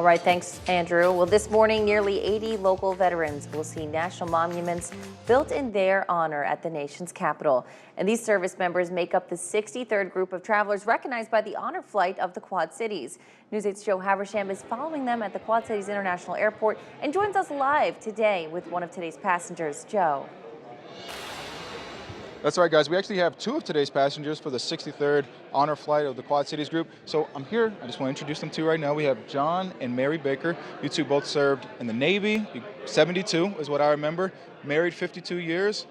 All right, thanks, Andrew. Well, this morning, nearly 80 local veterans will see national monuments built in their honor at the nation's capital. And these service members make up the 63rd group of travelers recognized by the Honor Flight of the Quad Cities. News 8's Joe Haversham is following them at the Quad Cities International Airport and joins us live today with one of today's passengers. Joe. That's right, guys. We actually have two of today's passengers for the 63rd Honor Flight of the Quad Cities Group. So I'm here. I just want to introduce them to you right now. We have John and Mary Baker. You two both served in the Navy. 72 is what I remember. Married 52 years.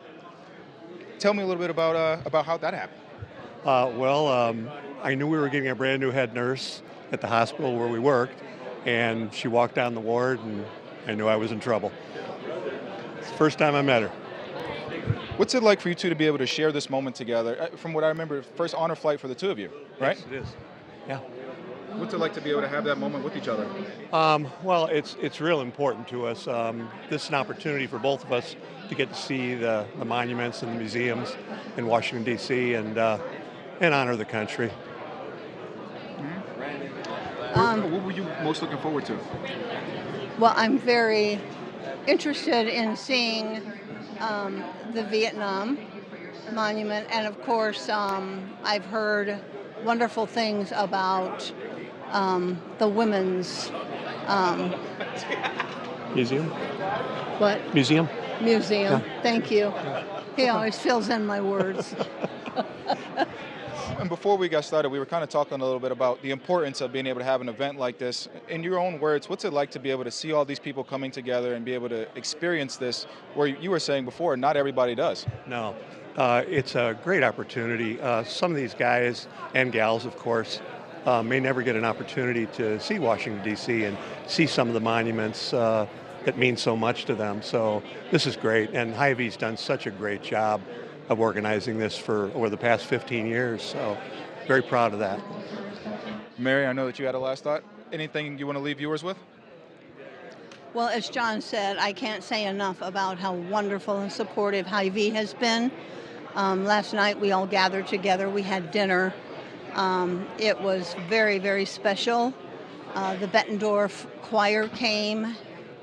Tell me a little bit about how that happened. I knew we were getting a brand new head nurse at the hospital where we worked, and she walked down the ward, and I knew I was in trouble. It's the first time I met her. What's it like for you two to be able to share this moment together? From what I remember, first honor flight for the two of you, right? Yes, it is. Yeah. What's it like to be able to have that moment with each other? It's real important to us. This is an opportunity for both of us to get to see the monuments and the museums in Washington, D.C. and honor the country. What were you most looking forward to? Well, I'm very interested in seeing the Vietnam Monument, and of course, I've heard wonderful things about the women's Museum? what? Museum? Museum. Yeah. Thank you. He always fills in my words. And before we got started, we were kind of talking a little bit about the importance of being able to have an event like this. In your own words, what's it like to be able to see all these people coming together and be able to experience this, where you were saying before, not everybody does? No. It's a great opportunity. Some of these guys and gals, of course, may never get an opportunity to see Washington, D.C. and see some of the monuments that mean so much to them. So this is great, and Hy-Vee's done such a great job of organizing this for over the past 15 years, so very proud of that. Mary, I know that you had a last thought. Anything you want to leave viewers with? Well, as John said, I can't say enough about how wonderful and supportive Hy-Vee has been. Last night we all gathered together. We had dinner. It was very, very special. The Bettendorf Choir came,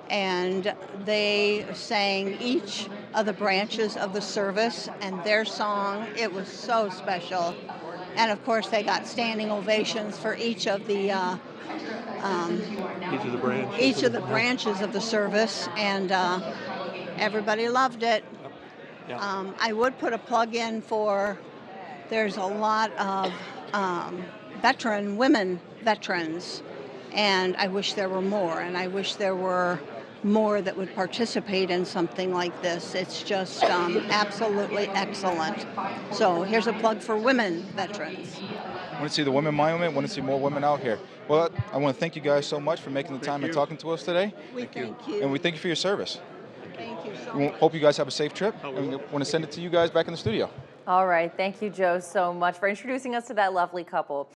and they sang each of the branches of the service and their song. It was so special. And of course, they got standing ovations for each of the branches of the service, and everybody loved it. Yeah. I would put a plug in for, there's a lot of women veterans, and I wish there were more, and I wish there were more that would participate in something like this. It's just absolutely excellent. So here's a plug for women veterans. I want to see the women monument, want to see more women out here. Well, I want to thank you guys so much for making the time and talking to us today. We thank you. And we thank you for your service. Thank you so We much. hope you guys have a safe trip, and we want to send it to you guys back in the studio. All right, thank you, Joe, so much for introducing us to that lovely couple.